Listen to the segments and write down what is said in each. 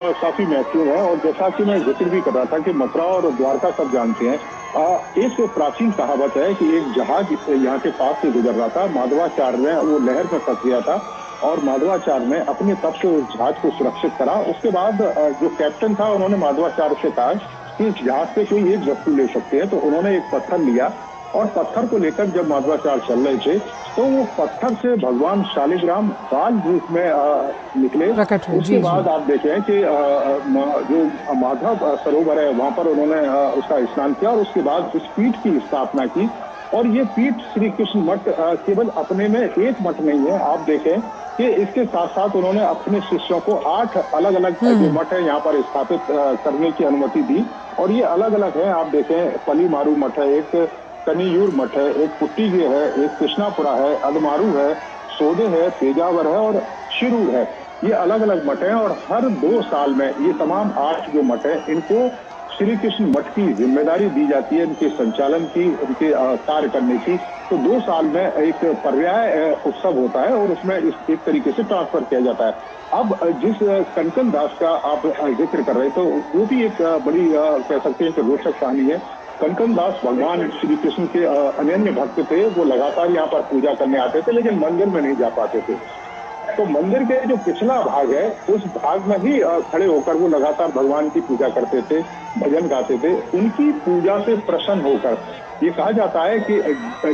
काफी महत्वपूर्ण है। और जैसा कि मैं जिक्र भी कर रहा था कि मथुरा और द्वारका सब जानते हैं। एक प्राचीन कहावत है कि एक जहाज यहाँ के पास से गुजर रहा था, माधवाचार्य ने वो लहर में फंस गया था और माधवाचार्य ने अपने तप से उस जहाज को सुरक्षित करा। उसके बाद जो कैप्टन था उन्होंने माधवाचार्य से कहा कि इस जहाज से कोई एक वस्तु ले सकते हैं, तो उन्होंने एक पत्थर लिया और पत्थर को लेकर जब माधवाचार्य चल रहे थे तो वो पत्थर से भगवान शालिग्राम बाल रूप में निकले। प्रकट हुए। उसके जी जी। बाद आप देखें कि जो माधव सरोवर है वहां पर उन्होंने उसका स्नान किया और उसके बाद उस पीठ की स्थापना की। और ये पीठ श्री कृष्ण मठ केवल अपने में एक मठ नहीं है, आप देखें कि इसके साथ साथ उन्होंने अपने शिष्यों को 8 अलग अलग जो मठ है यहाँ पर स्थापित करने की अनुमति दी। और ये अलग अलग है, आप देखें पली मारू मठ है, एक कनियूर मठ है, एक पुट्टीगे है, एक कृष्णापुरा है, अदमारू है, सोदे है, पेजावर है और शिरूर है। ये अलग अलग मठ हैं और हर 2 साल में ये तमाम 8 जो मठ है इनको श्री कृष्ण मठ की जिम्मेदारी दी जाती है, इनके संचालन की, इनके कार्य करने की। तो 2 साल में एक पर्याय उत्सव होता है और उसमें इस एक तरीके से ट्रांसफर किया जाता है। अब जिस कनकन दास का आप जिक्र कर रहे थे वो भी एक बड़ी कह सकते हैं कि रोचक कहानी है। कनकन दास भगवान श्री कृष्ण के अनन्य भक्त थे। वो लगातार यहाँ पर पूजा करने आते थे लेकिन मंदिर में नहीं जा पाते थे। तो मंदिर के जो पिछला भाग है उस भाग में ही खड़े होकर वो लगातार भगवान की पूजा करते थे, भजन गाते थे। उनकी पूजा से प्रसन्न होकर ये कहा जाता है कि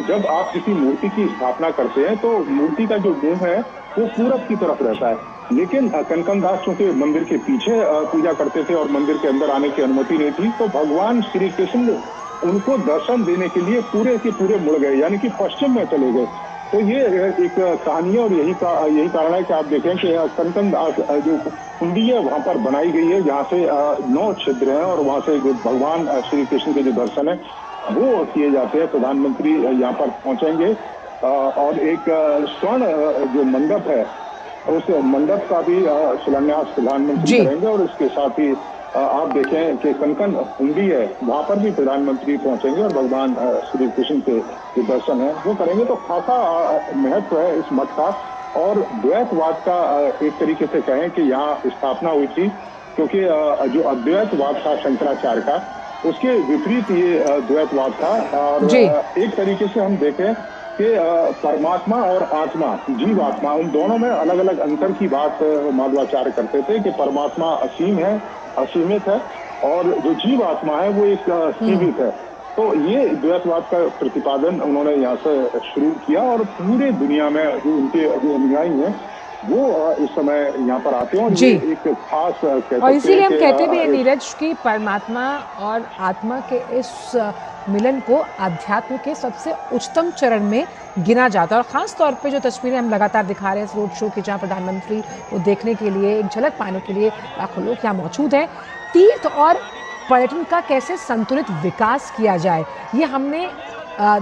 जब आप किसी मूर्ति की स्थापना करते हैं तो मूर्ति का जो मुंह है वो पूरब की तरफ रहता है। लेकिन कनकन दास चूंकि मंदिर के पीछे पूजा करते थे और मंदिर के अंदर आने की अनुमति नहीं थी, तो भगवान श्री कृष्ण उनको दर्शन देने के लिए पूरे के पूरे मुड़ गए, यानी कि पश्चिम में चले गए। तो ये एक कहानी है और यही कारण है कि आप देखें कि कनकन जो कुंडी है वहां पर बनाई गई है, जहाँ से 9 छिद्र हैं और वहां से जो भगवान श्री कृष्ण के जो दर्शन है वो किए जाते हैं। प्रधानमंत्री यहाँ पर पहुंचेंगे और एक स्वर्ण जो मंडप है उस मंडप का भी शिलान्यास प्रधानमंत्री करेंगे। और इसके साथ ही आप देखें कि कनकन हुंडी है वहां पर भी प्रधानमंत्री पहुंचेंगे और भगवान श्री कृष्ण के जो दर्शन है वो करेंगे। तो खासा महत्व है इस मठ का। और द्वैतवाद का एक तरीके से कहें कि यहाँ स्थापना हुई थी, क्योंकि जो अद्वैतवाद था शंकराचार्य का उसके विपरीत ये द्वैतवाद था। और एक तरीके से हम देखें कि परमात्मा और आत्मा, जीव आत्मा, उन दोनों में अलग अलग अंतर की बात माधवाचार्य करते थे कि परमात्मा असीम है, असीमित है और जो जीव आत्मा है वो एक सीमित है। तो ये द्वैतवाद का प्रतिपादन उन्होंने यहाँ से शुरू किया और पूरे दुनिया में जो उनके जो अनुयायी हैं वो इस समय यहाँ पर आते हैं। और ये एक खास और इसीलिए हम कहते भी हैं नीरज की परमात्मा और आत्मा के इस मिलन को अध्यात्म के सबसे उच्चतम चरण में गिना जाता है। और ख़ास तौर पे जो तस्वीरें हम लगातार दिखा रहे हैं इस रोड शो की, जहाँ प्रधानमंत्री को देखने के लिए, एक झलक पाने के लिए लाखों लोग यहाँ मौजूद हैं। तीर्थ और पर्यटन का कैसे संतुलित विकास किया जाए ये हमने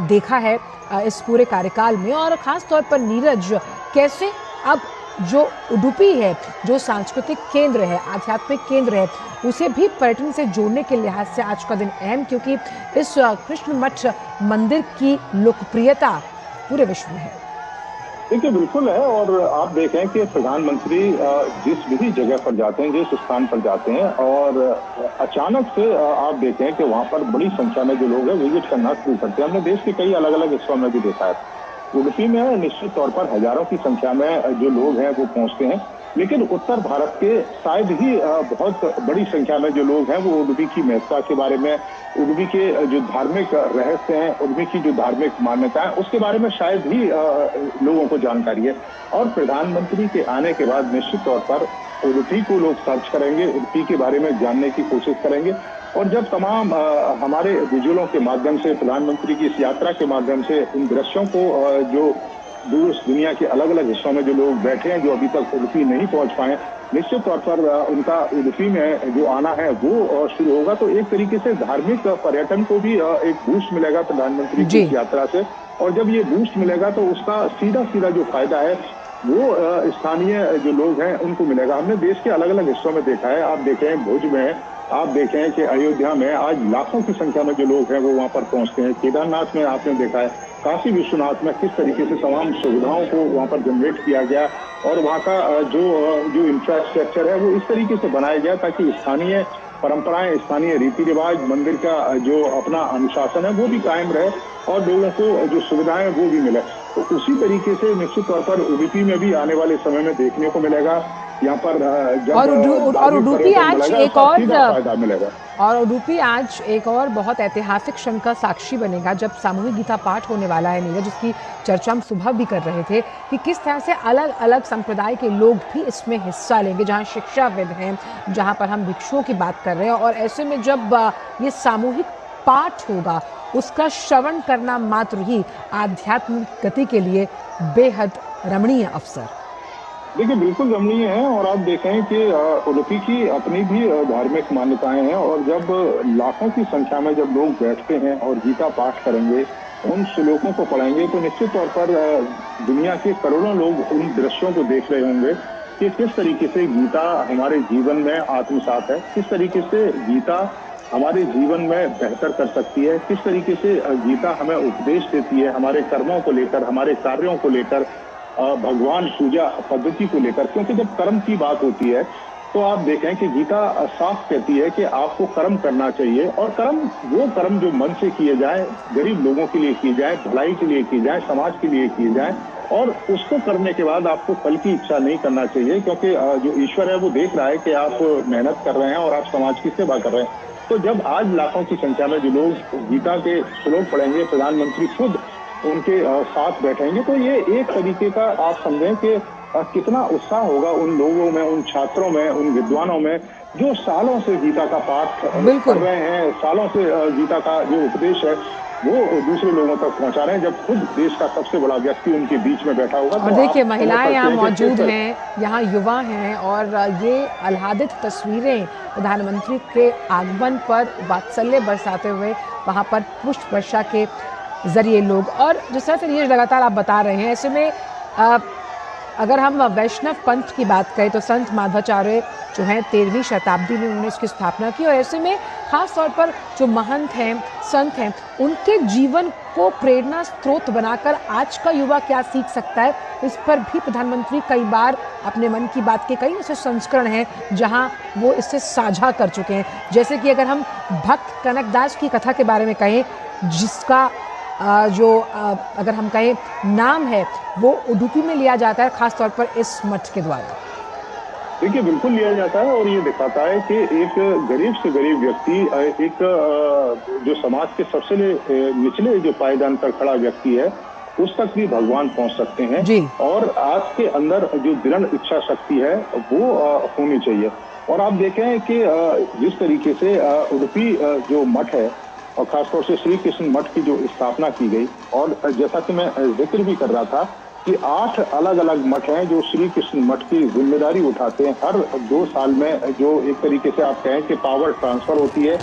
देखा है इस पूरे कार्यकाल में। और ख़ास तौर पर नीरज, कैसे अब जो उडुपी है, जो सांस्कृतिक केंद्र है, आध्यात्मिक केंद्र है, उसे भी पर्यटन से जोड़ने के लिहाज से आज का दिन अहम, क्योंकि इस कृष्ण मठ मंदिर की लोकप्रियता पूरे विश्व में है। देखिए बिल्कुल है। और आप देखें कि प्रधानमंत्री जिस भी जगह पर जाते हैं, जिस स्थान पर जाते हैं और अचानक से आप देखें कि वहां पर बड़ी संख्या में जो लोग हैं विजिट करना शुरू करते हैं। हमने देश के कई अलग अलग हिस्सों में भी देखा है। उडुपी में निश्चित तौर पर हजारों की संख्या में जो लोग हैं वो पहुंचते हैं, लेकिन उत्तर भारत के शायद ही बहुत बड़ी संख्या में जो लोग हैं वो उडुपी की महत्ता के बारे में, उडुपी के जो धार्मिक रहस्य हैं, उडुपी की जो धार्मिक मान्यता है उसके बारे में शायद ही लोगों को जानकारी है। और प्रधानमंत्री के आने के बाद निश्चित तौर पर उडुपी को लोग सर्च करेंगे, उडुपी के बारे में जानने की कोशिश करेंगे। और जब तमाम हमारे विजुअलों के माध्यम से, प्रधानमंत्री की इस यात्रा के माध्यम से इन दृश्यों को जो दूर दुनिया के अलग अलग हिस्सों में जो लोग बैठे हैं, जो अभी तक उडुपी नहीं पहुंच पाए, निश्चित तौर पर उनका उडुपी में जो आना है वो शुरू होगा। तो एक तरीके से धार्मिक पर्यटन को भी एक बूस्ट मिलेगा प्रधानमंत्री की यात्रा से। और जब ये बूस्ट मिलेगा तो उसका सीधा सीधा जो फायदा है वो स्थानीय जो लोग हैं उनको मिलेगा। हमने देश के अलग अलग हिस्सों में देखा है। आप देखें भुज में, आप देखें कि अयोध्या में आज लाखों की संख्या में जो लोग हैं वो वहां पर पहुंचते हैं। केदारनाथ में आपने देखा है काशी विश्वनाथ में किस तरीके से तमाम सुविधाओं को वहाँ पर जनरेट किया गया और वहाँ का जो इंफ्रास्ट्रक्चर है वो इस तरीके से बनाया गया ताकि स्थानीय परंपराएं, स्थानीय रीति रिवाज, मंदिर का जो अपना अनुशासन है वो भी कायम रहे और लोगों को जो सुविधाएं वो भी मिले। तो उसी तरीके से निश्चित तौर पर उडुपी में भी आने वाले समय में देखने को मिलेगा। यहाँ पर जब और उडुपी आज एक और फायदा मिलेगा और उडुपी आज एक और बहुत ऐतिहासिक क्षण का साक्षी बनेगा जब सामूहिक गीता पाठ होने वाला है नीरज, जिसकी चर्चा हम सुबह भी कर रहे थे कि किस तरह से अलग अलग संप्रदाय के लोग भी इसमें हिस्सा लेंगे, जहाँ शिक्षाविद हैं, जहाँ पर हम भिक्षुओं की बात कर रहे हैं। और ऐसे में जब ये सामूहिक पाठ होगा उसका श्रवण करना मात्र ही आध्यात्मिक गति के लिए बेहद रमणीय अवसर। देखिए बिल्कुल रमणीय है और आप देखें कि उडुपी की अपनी भी धार्मिक मान्यताएं हैं और जब लाखों की संख्या में जब लोग बैठते हैं और गीता पाठ करेंगे, उन श्लोकों को पढ़ेंगे तो निश्चित तौर पर दुनिया के करोड़ों लोग उन दृश्यों को देख रहे होंगे कि किस तरीके से गीता हमारे जीवन में आत्मसात है, किस तरीके से गीता हमारे जीवन में बेहतर कर सकती है, किस तरीके से गीता हमें उपदेश देती है हमारे कर्मों को लेकर, हमारे कार्यों को लेकर, भगवान पूजा पद्धति को लेकर। क्योंकि जब कर्म की बात होती है तो आप देखें कि गीता साफ कहती है कि आपको कर्म करना चाहिए और कर्म वो कर्म जो मन से किए जाए, गरीब लोगों के लिए किए जाए, भलाई के लिए किए जाए, समाज के लिए किए जाए और उसको करने के बाद आपको फल की इच्छा नहीं करना चाहिए। क्योंकि जो ईश्वर है वो देख रहा है कि आप मेहनत कर रहे हैं और आप समाज की सेवा कर रहे हैं। तो जब आज लाखों की संख्या में जो लोग गीता के श्लोक पढ़ेंगे, प्रधानमंत्री खुद उनके साथ बैठेंगे, तो ये एक तरीके का आप समझें कि कितना उत्साह होगा उन लोगों में, उन छात्रों में, उन विद्वानों में जो सालों से गीता का पाठ कर रहे हैं, सालों से गीता का जो उपदेश है वो दूसरे लोगों तक पहुंचा रहे हैं। जब खुद देश का सबसे बड़ा व्यक्ति उनके बीच में बैठा होगा और तो देखिए महिलाएं यहाँ मौजूद हैं, यहाँ युवा हैं और ये आह्लादित तस्वीरें प्रधानमंत्री के आगमन पर वात्सल्य बरसाते हुए वहाँ पर पुष्प वर्षा के जरिए लोग। और जिस तरह से ये लगातार आप बता रहे हैं, ऐसे में अगर हम वैष्णव पंथ की बात करें तो संत माधवाचार्य जो हैं 13वीं शताब्दी में उन्होंने इसकी स्थापना की और ऐसे में खास तौर पर जो महंत हैं, संत हैं, उनके जीवन को प्रेरणा स्रोत बनाकर आज का युवा क्या सीख सकता है, इस पर भी प्रधानमंत्री कई बार अपने मन की बात के कई ऐसे संस्करण हैं जहां वो इससे साझा कर चुके हैं। जैसे कि अगर हम भक्त कनकदास की कथा के बारे में कहें, जिसका अगर हम कहें नाम है वो उडुपी में लिया जाता है, खास तौर पर इस मठ के द्वारा। देखिए बिल्कुल लिया जाता है और ये दिखाता है कि एक गरीब से गरीब व्यक्ति, एक जो समाज के सबसे निचले जो पायदान पर खड़ा व्यक्ति है, उस तक भी भगवान पहुंच सकते हैं जी। और आपके अंदर जो दृढ़ इच्छा शक्ति है वो होनी चाहिए। और आप देखें कि जिस तरीके से उडुपी जो मठ है और खासतौर से श्री कृष्ण मठ की जो स्थापना की गई, और जैसा कि मैं जिक्र भी कर रहा था कि 8 अलग अलग मठ हैं जो श्री कृष्ण मठ की जिम्मेदारी उठाते हैं। हर 2 साल में जो एक तरीके से आप कहें कि पावर ट्रांसफर होती है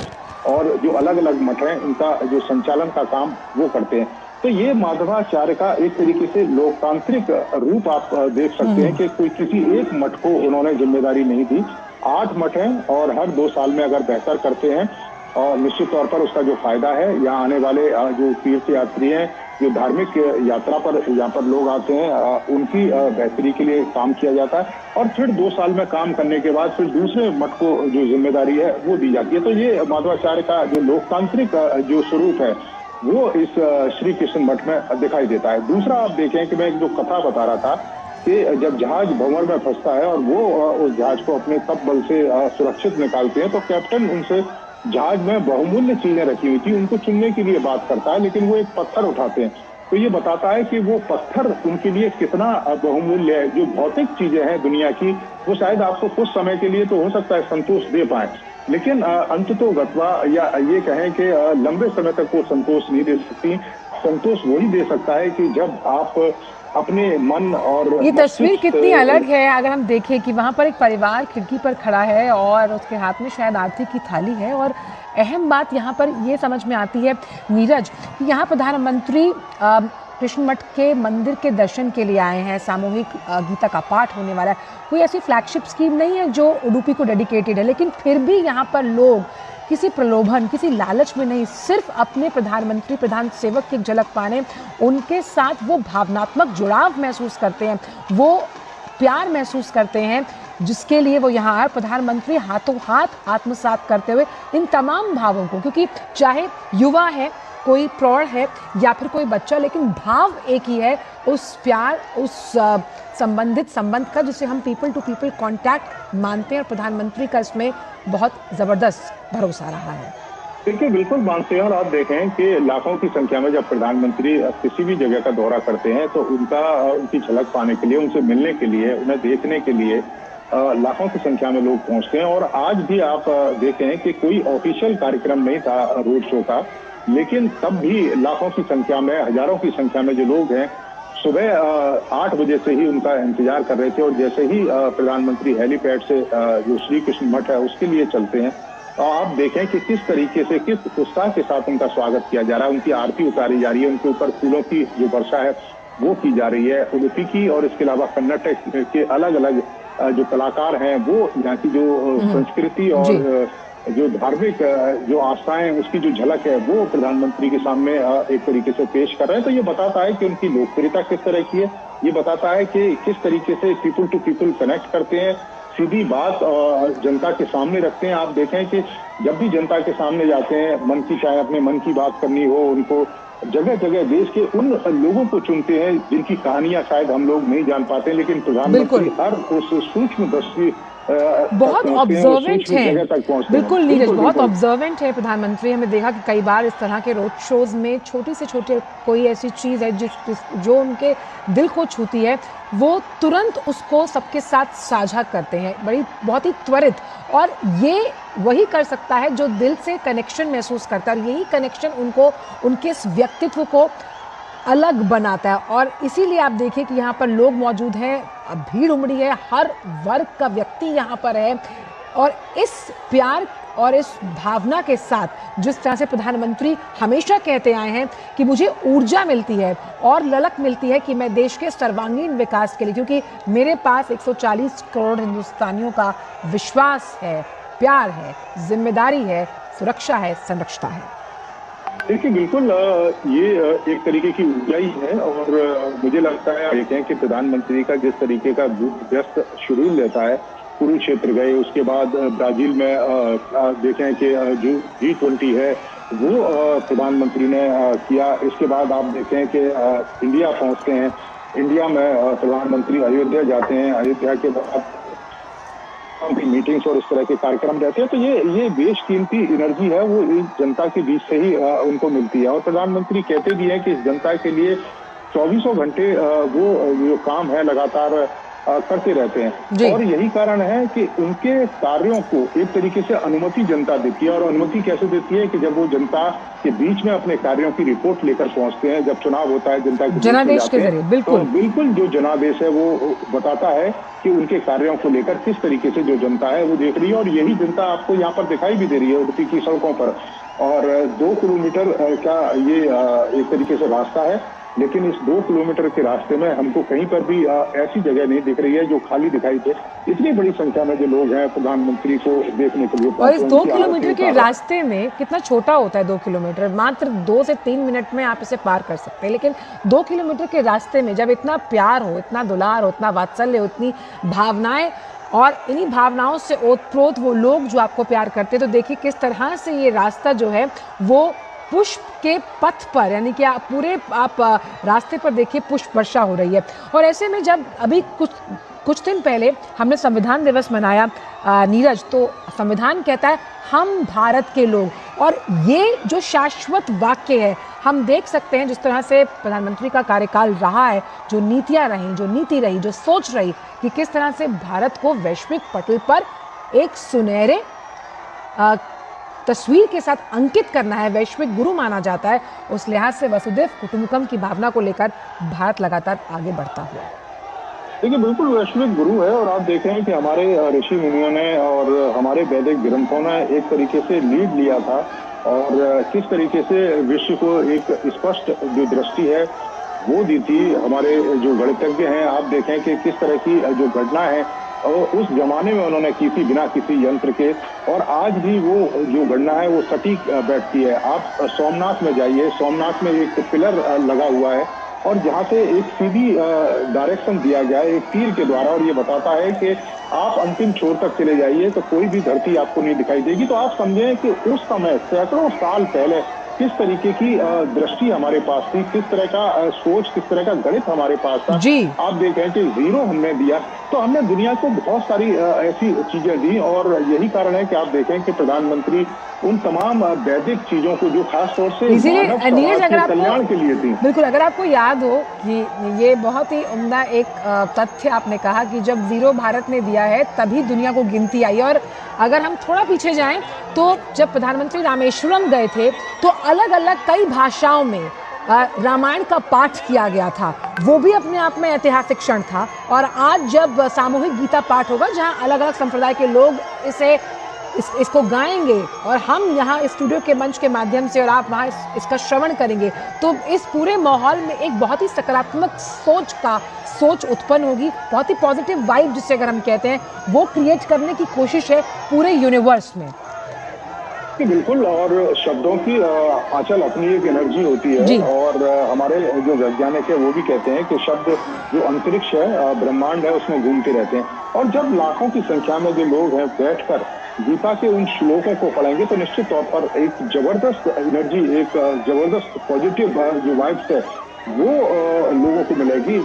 और जो अलग अलग मठ हैं इनका जो संचालन का काम वो करते हैं। तो ये माधवाचार्य का एक तरीके से लोकतांत्रिक रूप आप देख सकते हैं कि कोई किसी एक मठ को उन्होंने जिम्मेदारी नहीं दी। 8 मठ हैं और हर 2 साल में अगर बेहतर करते हैं और निश्चित तौर पर उसका जो फायदा है, यहाँ आने वाले जो तीर्थ यात्री हैं, जो धार्मिक यात्रा पर यहाँ पर लोग आते हैं, उनकी बेहतरी के लिए काम किया जाता है और फिर 2 साल में काम करने के बाद फिर दूसरे मठ को जो जिम्मेदारी है वो दी जाती है। तो ये माधवाचार्य का जो लोकतांत्रिक जो स्वरूप है वो इस श्री कृष्ण मठ में दिखाई देता है। दूसरा आप देखें कि मैं एक जो कथा बता रहा था कि जब जहाज भंवर में फंसता है और वो उस जहाज को अपने तप बल से सुरक्षित निकालते हैं तो कैप्टन उनसे जहाज में बहुमूल्य चीजें रखी हुई थी उनको चुनने के लिए बात करता है, लेकिन वो एक पत्थर उठाते हैं। तो ये बताता है कि वो पत्थर उनके लिए कितना बहुमूल्य है। जो भौतिक चीजें हैं दुनिया की वो शायद आपको कुछ समय के लिए तो हो सकता है संतोष दे पाए, लेकिन अंततोगत्वा या ये कहें कि लंबे समय तक वो संतोष नहीं दे सकती। संतोष वही दे सकता है कि जब आप अपने मन और ये तस्वीर कितनी अलग है अगर हम देखें कि वहाँ पर एक परिवार खिड़की पर खड़ा है और उसके हाथ में शायद आरती की थाली है। और अहम बात यहाँ पर ये समझ में आती है नीरज कि यहाँ प्रधानमंत्री कृष्ण मठ के मंदिर के दर्शन के लिए आए हैं, सामूहिक गीता का पाठ होने वाला है। कोई ऐसी फ्लैगशिप स्कीम नहीं है जो उडुपी को डेडिकेटेड है, लेकिन फिर भी यहाँ पर लोग किसी प्रलोभन, किसी लालच में नहीं, सिर्फ अपने प्रधानमंत्री, प्रधान सेवक की एक झलक पाने, उनके साथ वो भावनात्मक जुड़ाव महसूस करते हैं, वो प्यार महसूस करते हैं, जिसके लिए वो यहाँ आए। प्रधानमंत्री हाथों हाथ आत्मसात करते हुए इन तमाम भावों को, क्योंकि चाहे युवा है, कोई प्रौढ़ है या फिर कोई बच्चा, लेकिन भाव एक ही है, उस प्यार, उस संबंधित संबंध का, जिसे हम पीपल टू पीपल कांटेक्ट मानते हैं। और प्रधानमंत्री का इसमें बहुत ज़बरदस्त भरोसा रहा है। देखिए, बिल्कुल मानते हैं। और आप देखें कि लाखों की संख्या में जब प्रधानमंत्री किसी भी जगह का दौरा करते हैं तो उनकी झलक पाने के लिए, उनसे मिलने के लिए, उन्हें देखने के लिए लाखों की संख्या में लोग पहुंचते हैं। और आज भी आप देखें कि कोई ऑफिशियल कार्यक्रम नहीं था रोड शो का, लेकिन तब भी लाखों की संख्या में, हजारों की संख्या में जो लोग हैं, सुबह 8 बजे से ही उनका इंतजार कर रहे थे। और जैसे ही प्रधानमंत्री हेलीपैड से जो श्री कृष्ण मठ है उसके लिए चलते हैं, आप देखें कि किस तरीके से, किस उत्साह के साथ उनका स्वागत किया जा रहा है। उनकी आरती उतारी जा रही है, उनके ऊपर फूलों की जो वर्षा है वो की जा रही है। उडुपी की और इसके अलावा कर्नाटक के अलग अलग जो कलाकार हैं वो यहाँ की जो संस्कृति और जो धार्मिक जो आस्थाएं, उसकी जो झलक है वो प्रधानमंत्री के सामने एक तरीके से पेश कर रहे हैं। तो ये बताता है कि उनकी लोकप्रियता किस तरह की है, ये बताता है कि किस तरीके से पीपल टू पीपल कनेक्ट करते हैं, सीधी बात जनता के सामने रखते हैं। आप देखें कि जब भी जनता के सामने जाते हैं, मन की, चाहे अपने मन की बात करनी हो, उनको जगह जगह देश के उन लोगों को चुनते हैं जिनकी कहानियां शायद हम लोग नहीं जान पाते, लेकिन प्रधानमंत्री हर उस सूक्ष्म दृष्टि बहुत ऑब्जर्वेंट है। बिल्कुल नीरज, बहुत बिल्कुल। ऑब्जर्वेंट है प्रधानमंत्री। हमें देखा कि कई बार इस तरह के रोड शोज में छोटी से छोटी कोई ऐसी चीज़ है जो उनके दिल को छूती है, वो तुरंत उसको सबके साथ साझा करते हैं, बहुत ही त्वरित। और ये वही कर सकता है जो दिल से कनेक्शन महसूस करता है, और यही कनेक्शन उनको, उनके इस व्यक्तित्व को अलग बनाता है। और इसीलिए आप देखिए कि यहाँ पर लोग मौजूद हैं, भीड़ उमड़ी है, हर वर्ग का व्यक्ति यहाँ पर है। और इस प्यार और इस भावना के साथ जिस तरह से प्रधानमंत्री हमेशा कहते आए हैं कि मुझे ऊर्जा मिलती है और ललक मिलती है कि मैं देश के सर्वांगीण विकास के लिए, क्योंकि मेरे पास 140 करोड़ हिंदुस्तानियों का विश्वास है, प्यार है, जिम्मेदारी है, सुरक्षा है, संरक्षता है। देखिए, बिल्कुल ये एक तरीके की ऊर्जा ही है। और मुझे लगता है देखें कि प्रधानमंत्री का जिस तरीके का व्यस्त शेड्यूल रहता है, कुरुक्षेत्र गए, उसके बाद ब्राजील में देखें कि जो G20 है वो प्रधानमंत्री ने किया। इसके बाद आप देखें कि इंडिया पहुंचते हैं, इंडिया में प्रधानमंत्री अयोध्या जाते हैं, अयोध्या के बाद की मीटिंग्स और इस तरह के कार्यक्रम रहते हैं। तो ये बेशकीमती एनर्जी है, वो इस जनता के बीच से ही उनको मिलती है। और प्रधानमंत्री कहते भी हैं कि इस जनता के लिए 24 घंटे वो जो काम है लगातार करते रहते हैं। और यही कारण है कि उनके कार्यों को एक तरीके से अनुमति जनता देती है। और अनुमति कैसे देती है कि जब वो जनता के बीच में अपने कार्यों की रिपोर्ट लेकर पहुंचते हैं, जब चुनाव होता है, जनता के जनादेश के जरिए, बिल्कुल जो जनादेश है वो बताता है कि उनके कार्यों को लेकर किस तरीके से जो जनता है वो देख रही है। और यही जनता आपको यहाँ पर दिखाई भी दे रही है उडुपी की सड़कों पर। और 2 किलोमीटर का ये एक तरीके से रास्ता है, लेकिन इस 2 किलोमीटर के रास्ते में हमको कहीं पर भी ऐसी जगह नहीं दिख रही है जो खाली दिखाई दे। इतनी बड़ी संख्या में जो लोग हैं प्रधानमंत्री को देखने के लिए। और इस 2 किलोमीटर के रास्ते में कितना छोटा होता है 2 किलोमीटर, मात्र 2 से 3 मिनट में आप इसे पार कर सकते हैं। लेकिन 2 किलोमीटर के रास्ते में जब इतना प्यार हो, इतना दुलार हो, इतना वात्सल्य हो, इतनी भावनाएं, और इन्हीं भावनाओं से ओतप्रोत वो लोग जो आपको प्यार करते हैं, तो देखिए किस तरह से ये रास्ता जो है वो पुष्प के पथ पर, यानी कि आप रास्ते पर देखिए पुष्प वर्षा हो रही है। और ऐसे में जब अभी कुछ दिन पहले हमने संविधान दिवस मनाया नीरज, तो संविधान कहता है हम भारत के लोग, और ये जो शाश्वत वाक्य है, हम देख सकते हैं जिस तरह से प्रधानमंत्री का कार्यकाल रहा है, जो नीतियां रहीं, जो नीति रही, जो सोच रही कि किस तरह से भारत को वैश्विक पटल पर एक सुनहरे तस्वीर के साथ अंकित करना है, वैश्विक गुरु माना जाता है। उस लिहाज से वसुधैव कुटुंबकम की भावना को लेकर भारत लगातार आगे बढ़ता हुआ। देखिए, बिल्कुल वैश्विक गुरु है। और आप देख रहे हैं कि हमारे ऋषि मुनियों ने और हमारे वैदिक ग्रंथों ने एक तरीके से लीड लिया था, और किस तरीके से विश्व को एक स्पष्ट जो दृष्टि है वो दी थी। हमारे जो गणितज्ञ हैं, आप देखें कि किस तरह की जो घटना है उस जमाने में उन्होंने की थी बिना किसी यंत्र के, और आज भी वो जो गणना है वो सटीक बैठती है। आप सोमनाथ में जाइए, सोमनाथ में एक पिलर लगा हुआ है और जहाँ से एक सीधी डायरेक्शन दिया गया है एक तीर के द्वारा, और ये बताता है कि आप अंतिम छोर तक चले जाइए तो कोई भी धरती आपको नहीं दिखाई देगी। तो आप समझें कि उस समय सैकड़ों साल पहले किस तरीके की दृष्टि हमारे पास थी, किस तरह का सोच, किस तरह का गणित हमारे पास था। जी आप देखें कि जीरो हमने दिया, तो हमने दुनिया को बहुत सारी ऐसी चीजें दी, और यही कारण है कि आप देखें कि प्रधानमंत्री उन तमाम वैदिक चीजों को जो खास तौर से इसीलिए मानव नीरज, समाज अगर के कल्याण के लिए थी। बिल्कुल, अगर आपको याद हो कि ये बहुत ही उम्दा एक तथ्य आपने कहा कि जब जीरो भारत ने दिया है तभी दुनिया को गिनती आई। और अगर हम थोड़ा पीछे जाएं तो जब प्रधानमंत्री रामेश्वरम गए थे तो अलग अलग कई भाषाओं में रामायण का पाठ किया गया था, वो भी अपने आप में ऐतिहासिक क्षण था। और आज जब सामूहिक गीता पाठ होगा जहां अलग अलग संप्रदाय के लोग इसको गाएंगे और हम यहाँ स्टूडियो के मंच के माध्यम से और आप वहाँ इसका श्रवण करेंगे, तो इस पूरे माहौल में एक बहुत ही सकारात्मक सोच उत्पन्न होगी, बहुत ही पॉजिटिव वाइब जिसे अगर हम कहते हैं वो क्रिएट करने की कोशिश है पूरे यूनिवर्स में। बिल्कुल, और शब्दों की आंचल अपनी एक एनर्जी होती है, और हमारे जो वैज्ञानिक है वो भी कहते हैं कि शब्द जो अंतरिक्ष है, ब्रह्मांड है, उसमें घूमते रहते हैं। और जब लाखों की संख्या में जो लोग हैं बैठकर गीता के उन श्लोकों को पढ़ेंगे तो निश्चित तौर पर एक जबरदस्त एनर्जी, एक जबरदस्त पॉजिटिव जो वाइब्स है वो लोगों को मिलेगी,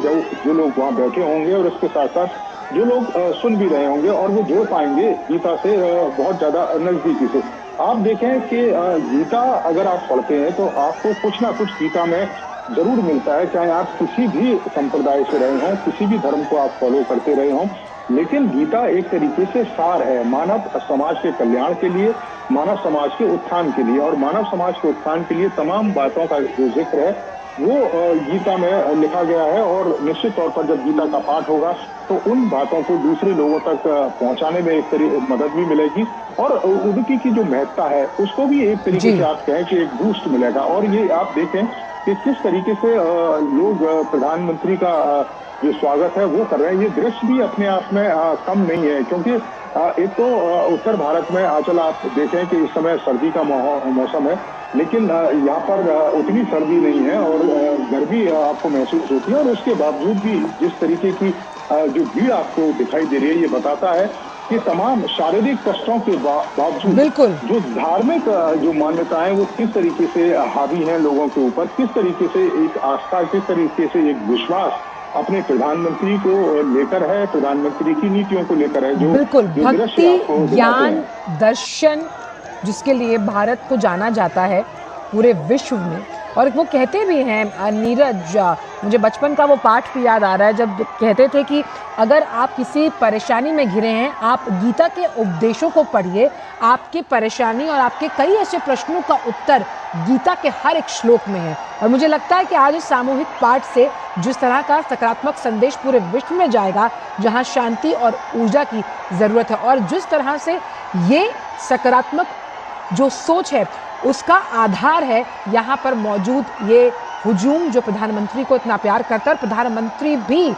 जो लोग वहाँ बैठे होंगे और इसके साथ साथ जो लोग सुन भी रहे होंगे, और वो जोड़ पाएंगे गीता से बहुत ज्यादा नजदीकी से। आप देखें कि गीता अगर आप पढ़ते हैं तो आपको कुछ ना कुछ गीता में जरूर मिलता है, चाहे आप किसी भी संप्रदाय से रहे हों, किसी भी धर्म को आप फॉलो करते रहे हों, लेकिन गीता एक तरीके से सार है मानव समाज के कल्याण के लिए, मानव समाज के उत्थान के लिए। और मानव समाज के उत्थान के लिए तमाम बातों का जो जिक्र है वो गीता में लिखा गया है, और निश्चित तौर पर जब गीता का पाठ होगा तो उन बातों को दूसरे लोगों तक पहुंचाने में एक मदद भी मिलेगी, और उनकी की जो महत्ता है उसको भी एक तरीके से आप कहें कि एक बूस्ट मिलेगा। और ये आप देखें कि किस तरीके से लोग प्रधानमंत्री का जो स्वागत है वो कर रहे हैं। ये दृश्य भी अपने आप में कम नहीं है, क्योंकि एक तो उत्तर भारत में आंचल आप देखें कि इस समय सर्दी का मौसम है, लेकिन यहाँ पर उतनी सर्दी नहीं है और गर्मी आपको महसूस होती है, और उसके बावजूद भी जिस तरीके की जो भीड़ आपको दिखाई दे रही है, ये बताता है कि तमाम शारीरिक कष्टों के बावजूद बिल्कुल जो धार्मिक जो मान्यताएं वो किस तरीके से हावी हैं लोगों के ऊपर, किस तरीके से एक आस्था, किस तरीके से एक विश्वास अपने प्रधानमंत्री को लेकर है, प्रधानमंत्री की नीतियों को लेकर है। जो बिल्कुल जो भक्ति, ज्ञान, दर्शन जिसके लिए भारत को जाना जाता है पूरे विश्व में। और वो कहते भी हैं नीरज, मुझे बचपन का वो पाठ भी याद आ रहा है जब कहते थे कि अगर आप किसी परेशानी में घिरे हैं, आप गीता के उपदेशों को पढ़िए, आपकी परेशानी और आपके कई ऐसे प्रश्नों का उत्तर गीता के हर एक श्लोक में है। और मुझे लगता है कि आज इस सामूहिक पाठ से जिस तरह का सकारात्मक संदेश पूरे विश्व में जाएगा, जहां शांति और ऊर्जा की ज़रूरत है, और जिस तरह से ये सकारात्मक जो सोच है उसका आधार है यहाँ पर मौजूद ये हुजूम जो प्रधानमंत्री को इतना प्यार करता है, और प्रधानमंत्री भी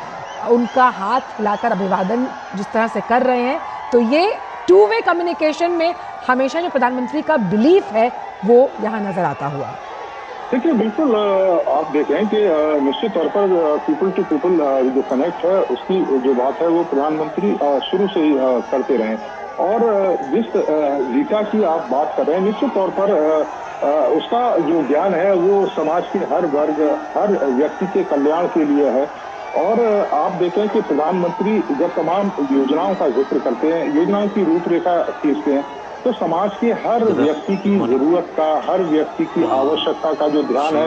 उनका हाथ हिलाकर अभिवादन जिस तरह से कर रहे हैं, तो ये टू वे कम्युनिकेशन में हमेशा जो प्रधानमंत्री का बिलीफ है वो यहाँ नजर आता हुआ। देखिए, बिल्कुल आप देखें कि निश्चित तौर पर पीपल टू पीपल जो कनेक्ट है उसकी जो बात है वो प्रधानमंत्री शुरू से ही करते रहे, और जिस गीता की आप बात कर रहे हैं निश्चित तौर पर उसका जो ज्ञान है वो समाज के हर वर्ग, हर व्यक्ति के कल्याण के लिए है। और आप देखें कि प्रधानमंत्री जब तमाम योजनाओं का जिक्र करते हैं, योजनाओं की रूपरेखा खींचते हैं, तो समाज के हर व्यक्ति की जरूरत का, हर व्यक्ति की आवश्यकता का जो ध्यान है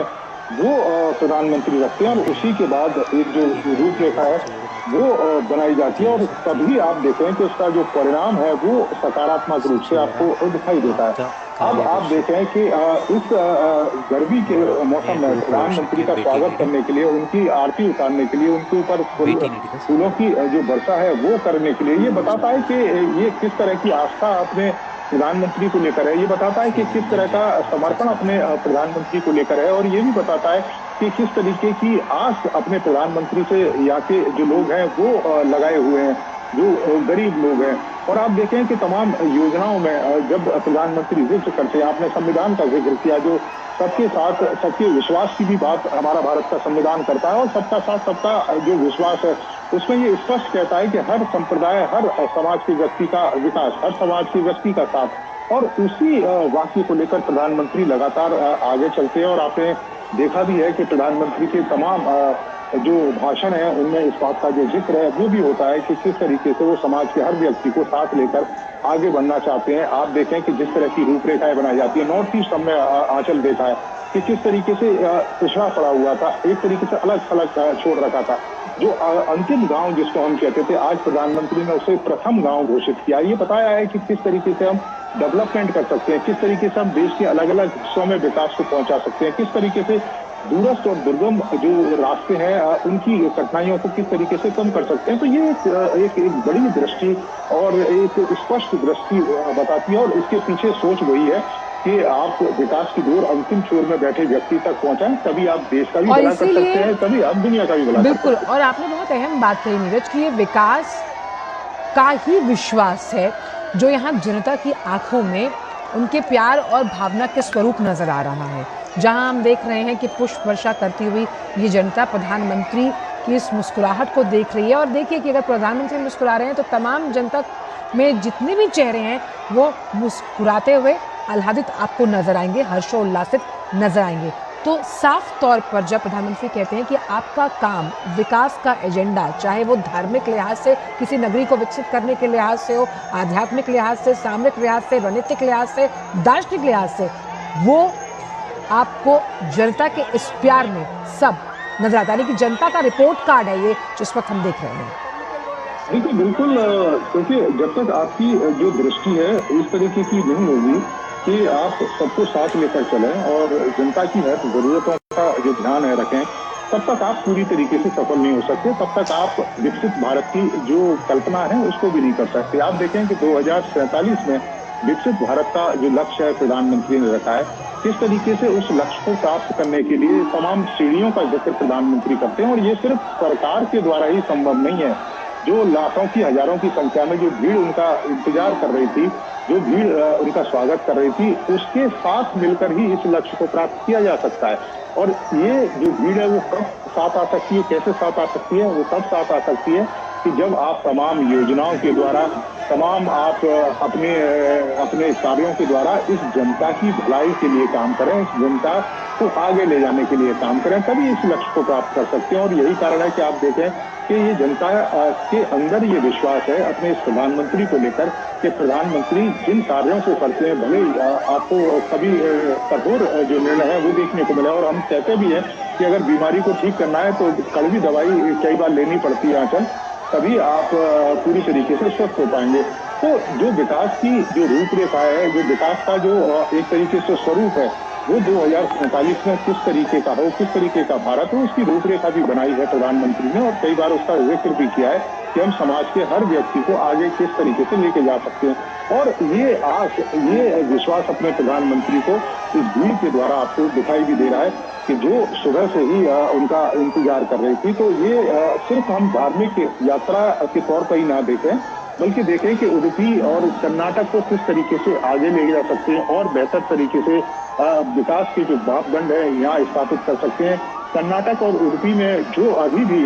वो प्रधानमंत्री रखते हैं, और उसी के बाद एक जो रूपरेखा है वो बनाई जाती है, और तभी आप देखें कि उसका जो परिणाम है वो सकारात्मक रूप से आपको दिखाई देता है। अब आप देखें कि इस गर्मी के मौसम में प्रधानमंत्री का स्वागत करने के लिए, उनकी आरती उतारने के लिए, उनके ऊपर फूलों की जो वर्षा है वो करने के लिए, ये बताता है कि ये किस तरह की आस्था अपने प्रधानमंत्री को लेकर है, ये बताता है कि किस तरह का समर्पण अपने प्रधानमंत्री को लेकर है, और ये भी बताता है कि किस तरीके की आस अपने प्रधानमंत्री से यहाँ के जो लोग हैं वो लगाए हुए हैं। जो गरीब लोग हैं। और आप देखें कि तमाम योजनाओं में जब प्रधानमंत्री जिक्र करते हैं, आपने संविधान का जिक्र किया, जो सबके साथ सबके विश्वास की भी बात हमारा भारत का संविधान करता है, और सबका साथ सबका जो विश्वास है उसमें ये स्पष्ट कहता है कि हर संप्रदाय, हर समाज के व्यक्ति का विकास, हर समाज के व्यक्ति का साथ। और उसी वाक्य को लेकर प्रधानमंत्री लगातार आगे चलते हैं। और आपने देखा भी है कि प्रधानमंत्री के तमाम जो भाषण है उनमें इस बात का जो जिक्र है वो भी होता है कि किस तरीके से वो समाज के हर व्यक्ति को साथ लेकर आगे बढ़ना चाहते हैं। आप देखें कि जिस तरह की रूपरेखाएं बनाई जाती है, नॉर्थ ईस्ट हमने आंचल देखा है कि किस तरीके से पिछड़ा पड़ा हुआ था, एक तरीके से अलग थलग छोड़ रखा था। जो अंतिम गांव जिसको हम कहते थे, आज प्रधानमंत्री ने उसे प्रथम गांव घोषित किया। ये बताया है कि किस तरीके से हम डेवलपमेंट कर सकते हैं, किस तरीके से हम देश के अलग अलग हिस्सों में विकास को पहुंचा सकते हैं, किस तरीके से दूरस्थ और दुर्गम जो रास्ते हैं उनकी कठिनाइयों को किस तरीके से कम कर सकते हैं। तो ये एक बड़ी दृष्टि और एक स्पष्ट दृष्टि बताती है। और इसके पीछे सोच वही है कि आप विकास की डोर अंतिम छोर में बैठे व्यक्ति तक पहुंचाएं, तभी आप देश का भी भला कर सकते हैं, तभी आप दुनिया का भी भला कर सकते हैं। बिल्कुल। और आपने बहुत अहम बात कही नीरज कि ये विकास का ही विश्वास है जो यहाँ जनता की आंखों में उनके प्यार और भावना के स्वरूप नजर आ रहा है। जहां हम देख रहे हैं कि पुष्प वर्षा करती हुई ये जनता प्रधानमंत्री की इस मुस्कुराहट को देख रही है। और देखिए कि अगर प्रधानमंत्री मुस्कुरा रहे हैं तो तमाम जनता में जितने भी चेहरे हैं वो मुस्कुराते हुए आह्लादित आपको नजर आएंगे, हर्षोल्लासित नजर आएंगे। तो साफ तौर पर जब प्रधानमंत्री कहते हैं कि आपका काम विकास का एजेंडा, चाहे वो धार्मिक लिहाज से किसी नगरी को विकसित करने के लिहाज से हो, आध्यात्मिक लिहाज से, सामरिक लिहाज से, रणनीतिक लिहाज से, दार्शनिक लिहाज से, वो आपको जनता के इस प्यार में सब नजर आता है। यानी कि जनता का रिपोर्ट कार्ड है ये जिस वक्त हम देख रहे हैं। देखिए बिल्कुल, क्योंकि जब तक आपकी जो दृष्टि है इस तरीके की नहीं होगी कि आप सबको साथ लेकर चलें और जनता की हर जरूरतों का जो ध्यान है रखें, तब तक आप पूरी तरीके से सफल नहीं हो सकते, तब तक आप विकसित भारत की जो कल्पना है उसको भी नहीं कर सकते। आप देखें कि 2047 में विकसित भारत का जो लक्ष्य है प्रधानमंत्री ने रखा है, किस तरीके से उस लक्ष्य को प्राप्त करने के लिए तमाम सीढ़ियों का जिक्र प्रधानमंत्री करते हैं। और ये सिर्फ सरकार के द्वारा ही संभव नहीं है। जो लाखों की हजारों की संख्या में जो भीड़ उनका इंतजार कर रही थी, जो भीड़ उनका स्वागत कर रही थी, उसके साथ मिलकर ही इस लक्ष्य को प्राप्त किया जा सकता है। और ये जो भीड़ है वो कब साथ आ सकती है, कैसे साथ आ सकती है? वो तब साथ आ सकती है कि जब आप तमाम योजनाओं के द्वारा, तमाम आप अपने कार्यों के द्वारा इस जनता की भलाई के लिए काम करें, इस जनता को आगे ले जाने के लिए काम करें, तभी इस लक्ष्य को प्राप्त कर सकते हैं। और यही कारण है कि आप देखें कि ये जनता के अंदर ये विश्वास है अपने इस प्रधानमंत्री को लेकर कि प्रधानमंत्री जिन कार्यों को करते हैं, भले आपको कभी कठोर जो निर्णय है वो देखने को मिले। और हम कहते भी हैं कि अगर बीमारी को ठीक करना है तो कड़वी दवाई कई बार लेनी पड़ती है आंचल, तभी आप पूरी तरीके से स्वस्थ हो पाएंगे। तो जो विकास की जो रूपरेखा है, जो विकास का जो एक तरीके से स्वरूप है, वो 2047 में किस तरीके का हो, किस तरीके का भारत हो, उसकी रूपरेखा भी बनाई है प्रधानमंत्री ने। और कई बार उसका जिक्र भी किया है कि हम समाज के हर व्यक्ति को आगे किस तरीके से लेके जा सकते हैं। और ये आस, ये विश्वास अपने प्रधानमंत्री को इस भीड़ के द्वारा आपको दिखाई भी दे रहा है कि जो सुबह से ही उनका इंतजार कर रही थी। तो ये सिर्फ हम धार्मिक यात्रा के तौर पर ही ना देखें, बल्कि देखें कि उडुपी और कर्नाटक को किस तरीके से आगे ले जा सकते हैं और बेहतर तरीके से विकास के जो मापदंड है यहाँ स्थापित कर सकते हैं। कर्नाटक और उडुपी में जो अभी भी